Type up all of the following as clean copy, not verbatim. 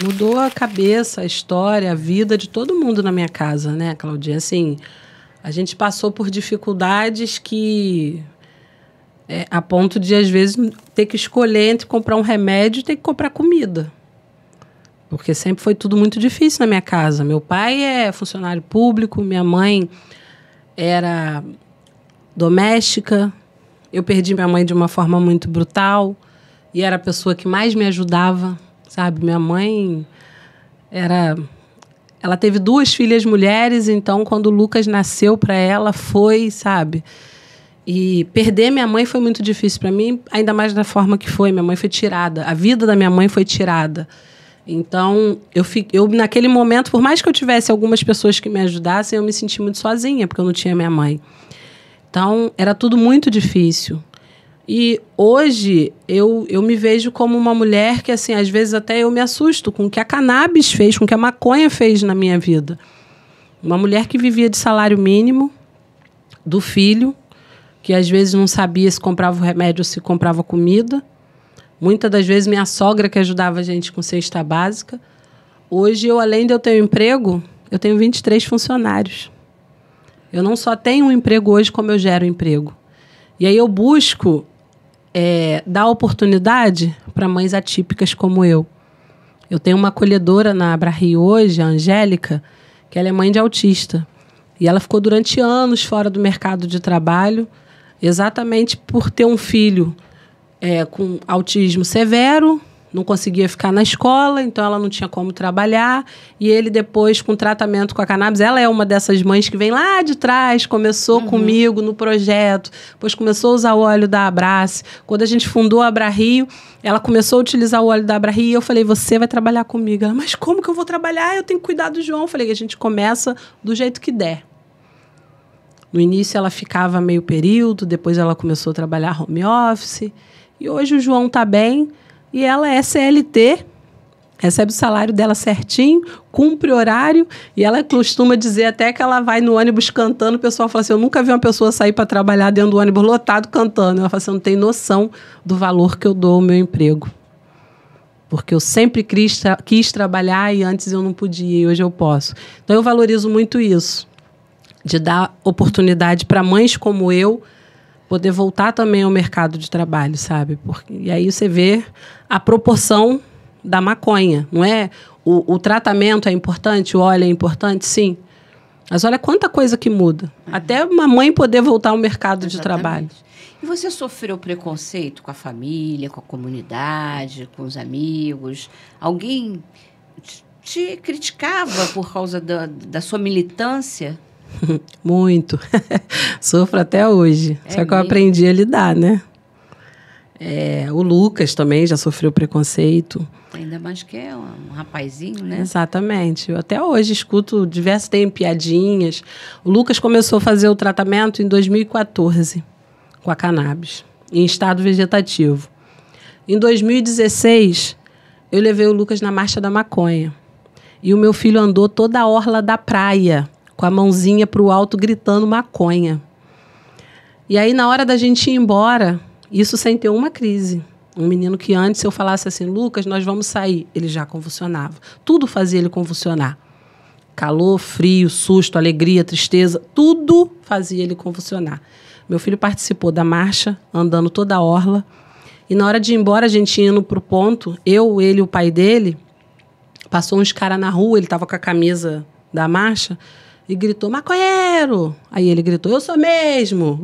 Mudou a cabeça, a história, a vida de todo mundo na minha casa, né, Claudinha? Assim, a gente passou por dificuldades que... a ponto de, às vezes, ter que escolher entre comprar um remédio e ter que comprar comida. Porque sempre foi tudo muito difícil na minha casa. Meu pai é funcionário público, minha mãe era doméstica. Eu perdi minha mãe de uma forma muito brutal e era a pessoa que mais me ajudava, sabe? Minha mãe era... Ela teve 2 filhas mulheres, então, quando o Lucas nasceu para ela, foi, sabe? E perder minha mãe foi muito difícil para mim, ainda mais da forma que foi. Minha mãe foi tirada. A vida da minha mãe foi tirada. Então, eu naquele momento, por mais que eu tivesse algumas pessoas que me ajudassem, eu me senti muito sozinha, porque eu não tinha minha mãe. Então, era tudo muito difícil. E hoje, eu me vejo como uma mulher que, assim, às vezes até eu me assusto com o que a cannabis fez, com o que a maconha fez na minha vida. Uma mulher que vivia de salário mínimo, do filho, que às vezes não sabia se comprava o remédio ou se comprava comida. Muitas das vezes, minha sogra que ajudava a gente com cesta básica. Hoje, além de eu ter um emprego, eu tenho 23 funcionários. Eu não só tenho um emprego hoje, como eu gero emprego. E aí eu busco dar oportunidade para mães atípicas como eu. Eu tenho uma acolhedora na Abra Rio hoje, a Angélica, que ela é mãe de autista. E ela ficou durante anos fora do mercado de trabalho, exatamente por ter um filho com autismo severo, não conseguia ficar na escola, então ela não tinha como trabalhar. E ele, depois, com tratamento com a cannabis, ela é uma dessas mães que vem lá de trás, começou comigo no projeto, depois começou a usar o óleo da Abrace. Quando a gente fundou a Abra Rio, ela começou a utilizar o óleo da Abra Rio e eu falei, você vai trabalhar comigo. Ela, mas como que eu vou trabalhar? Eu tenho que cuidar do João. Eu falei, a gente começa do jeito que der. No início ela ficava meio período, depois ela começou a trabalhar home office. E hoje o João está bem e ela é CLT, recebe o salário dela certinho, cumpre horário e ela costuma dizer até que ela vai no ônibus cantando. O pessoal fala assim, eu nunca vi uma pessoa sair para trabalhar dentro do ônibus lotado cantando. Ela fala assim, eu não tenho noção do valor que eu dou ao meu emprego. Porque eu sempre quis trabalhar e antes eu não podia e hoje eu posso. Então eu valorizo muito isso, de dar oportunidade para mães como eu poder voltar também ao mercado de trabalho, sabe? E aí você vê a proporção da maconha, não é? O tratamento é importante, o óleo é importante, sim. Mas olha quanta coisa que muda. Até uma mãe poder voltar ao mercado de trabalho. E você sofreu preconceito com a família, com a comunidade, com os amigos? Alguém te criticava por causa da sua militância? Muito. Sofro até hoje. Só que eu aprendi a lidar, né? O Lucas também já sofreu preconceito. Ainda mais que é um rapazinho, né? Exatamente. Eu até hoje escuto diversas, tem piadinhas. O Lucas começou a fazer o tratamento em 2014 com a cannabis, em estado vegetativo. Em 2016, eu levei o Lucas na Marcha da Maconha. E o meu filho andou toda a orla da praia com a mãozinha para o alto, gritando maconha. E aí, na hora da gente ir embora, isso sem ter uma crise. Um menino que antes, se eu falasse assim, Lucas, nós vamos sair, ele já convulsionava. Tudo fazia ele convulsionar. Calor, frio, susto, alegria, tristeza, tudo fazia ele convulsionar. Meu filho participou da marcha, andando toda a orla. E na hora de ir embora, a gente indo para o ponto, eu, ele e o pai dele, passou uns caras na rua, ele estava com a camisa da marcha, e gritou, maconheiro! Aí ele gritou, eu sou mesmo!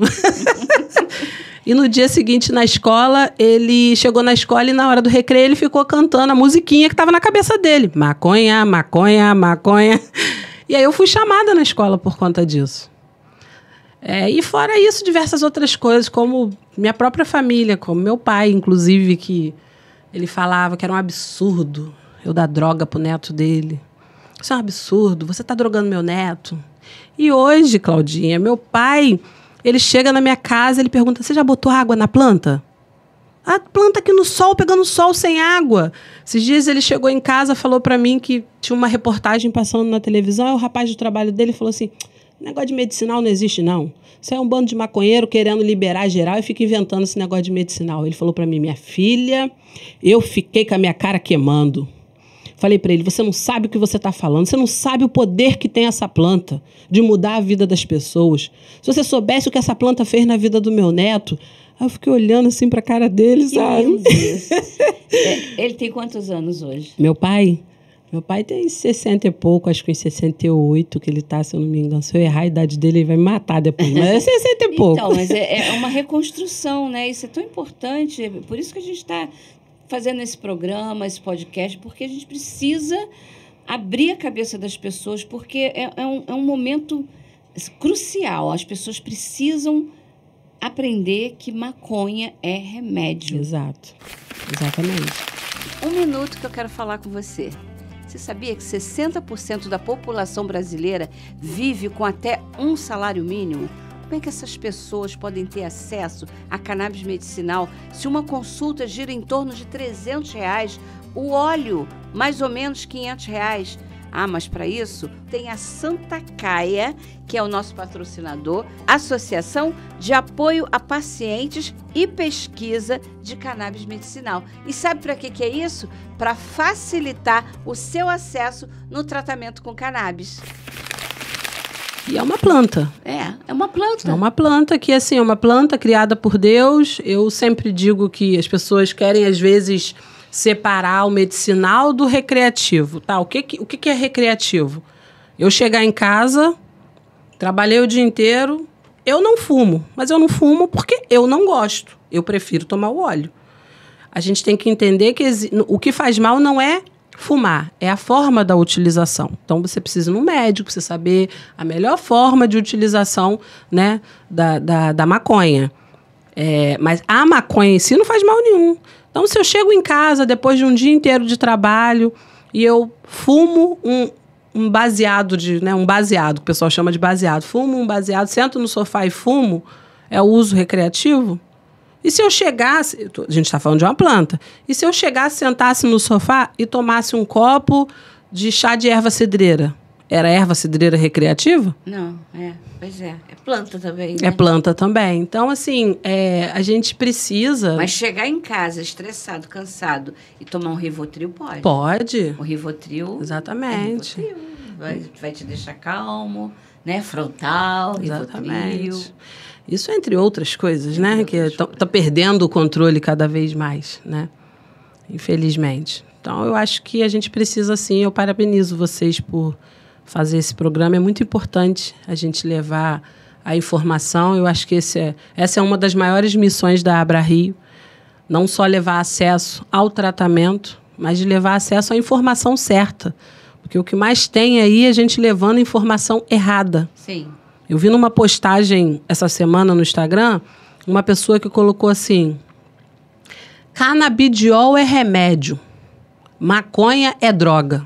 E no dia seguinte, na escola, ele chegou na escola e na hora do recreio ele ficou cantando a musiquinha que estava na cabeça dele. Maconha, maconha, maconha. E aí eu fui chamada na escola por conta disso. E fora isso, diversas outras coisas, como minha própria família, como meu pai, inclusive, que ele falava que era um absurdo eu dar droga pro neto dele. Isso é um absurdo, você está drogando meu neto. E hoje, Claudinha, meu pai, ele chega na minha casa, ele pergunta, você já botou água na planta? A planta aqui no sol, pegando sol sem água. Esses dias ele chegou em casa, falou para mim que tinha uma reportagem passando na televisão, e o rapaz do trabalho dele falou assim, negócio de medicinal não existe não. Isso é um bando de maconheiro querendo liberar geral e fica inventando esse negócio de medicinal. Ele falou para mim, minha filha, eu fiquei com a minha cara queimando. Falei para ele, você não sabe o que você está falando, você não sabe o poder que tem essa planta de mudar a vida das pessoas. Se você soubesse o que essa planta fez na vida do meu neto... Aí eu fiquei olhando assim para a cara dele, sabe? Meu Deus. Ele tem quantos anos hoje? Meu pai tem 60 e pouco, acho que em 68 que ele tá, se eu não me engano. Se eu errar a idade dele, ele vai me matar depois, mas é 60 e pouco. Então, mas é uma reconstrução, né? Isso é tão importante, por isso que a gente está fazendo esse programa, esse podcast, porque a gente precisa abrir a cabeça das pessoas, porque é um momento crucial. As pessoas precisam aprender que maconha é remédio. Exato, exatamente. 1 minuto que eu quero falar com você. Você sabia que 60% da população brasileira vive com até um salário mínimo? Como é que essas pessoas podem ter acesso a cannabis medicinal se uma consulta gira em torno de R$300? O óleo, mais ou menos R$500. Ah, mas para isso tem a Santa Caia, que é o nosso patrocinador, Associação de Apoio a Pacientes e Pesquisa de Cannabis Medicinal. E sabe para que é isso? Para facilitar o seu acesso no tratamento com cannabis. E é uma planta. É uma planta. É uma planta que, assim, é uma planta criada por Deus. Eu sempre digo que as pessoas querem, às vezes, separar o medicinal do recreativo, tá? O que é recreativo? Eu chegar em casa, trabalhei o dia inteiro, eu não fumo, mas eu não fumo porque eu não gosto. Eu prefiro tomar o óleo. A gente tem que entender que o que faz mal não é fumar, é a forma da utilização. Então, você precisa ir no médico, para você saber a melhor forma de utilização, né, da maconha. Mas a maconha em si não faz mal nenhum. Então, se eu chego em casa depois de um dia inteiro de trabalho e eu fumo um baseado, um baseado, que o pessoal chama de baseado, fumo um baseado, sento no sofá e fumo, é o uso recreativo? E se eu chegasse, a gente está falando de uma planta, e se eu chegasse, sentasse no sofá e tomasse um copo de chá de erva cidreira? Era erva cidreira recreativa? Não, pois é. É planta também, né? É planta também. Então, assim, a gente precisa... Mas chegar em casa estressado, cansado e tomar um Rivotril, pode? Pode. O Rivotril... Exatamente. Vai te deixar calmo, né? Frontal, Exatamente. Rivotril. Isso entre outras coisas, né? Que está perdendo o controle cada vez mais, né? Infelizmente. Então, eu acho que a gente precisa, sim, eu parabenizo vocês por fazer esse programa. É muito importante a gente levar a informação. Eu acho que essa é uma das maiores missões da Abra Rio. Não só levar acesso ao tratamento, mas de levar acesso à informação certa. Porque o que mais tem aí é a gente levando informação errada. Sim. Eu vi numa postagem essa semana no Instagram, uma pessoa que colocou assim: canabidiol é remédio, maconha é droga.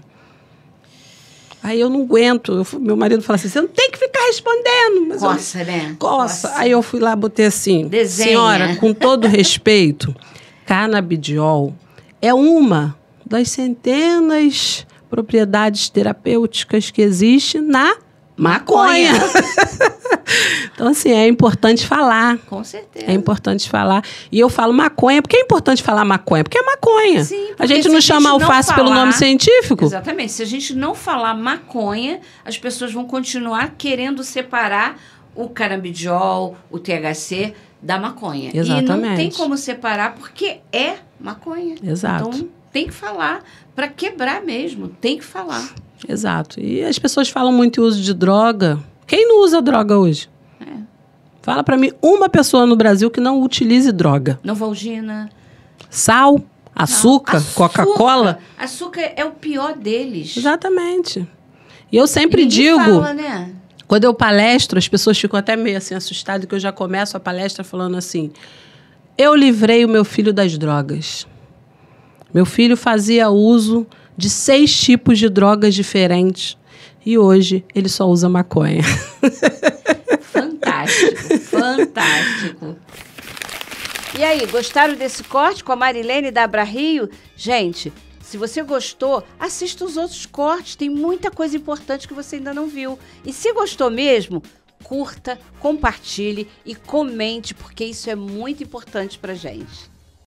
Aí eu não aguento. Meu marido fala assim, você não tem que ficar respondendo. Mas coça, né? Coça. Aí eu fui lá, botei assim, desenha. Senhora, com todo respeito, canabidiol é uma das centenas propriedades terapêuticas que existe na maconha. Então, assim, é importante falar. Com certeza. É importante falar. E eu falo maconha, porque é importante falar maconha? Porque é maconha. Sim, a gente não chama alface pelo nome científico? Exatamente. Se a gente não falar maconha, as pessoas vão continuar querendo separar o canabidiol, o THC, da maconha. Exatamente. E não tem como separar porque é maconha. Exato. Então, tem que falar para quebrar mesmo. Tem que falar. Exato. E as pessoas falam muito em uso de droga. Quem não usa droga hoje? Fala pra mim uma pessoa no Brasil que não utilize droga. Novalgina. Sal, açúcar, Coca-Cola. Açúcar é o pior deles. Exatamente. E eu sempre digo... fala, né? Quando eu palestro, as pessoas ficam até meio assim assustadas, que eu já começo a palestra falando assim: eu livrei o meu filho das drogas. Meu filho fazia uso de 6 tipos de drogas diferentes e hoje ele só usa maconha. Fantástico, fantástico. E aí, gostaram desse corte com a Marilene da Abra Rio? Gente, se você gostou, assista os outros cortes. Tem muita coisa importante que você ainda não viu. E se gostou mesmo, curta, compartilhe e comente, porque isso é muito importante pra gente.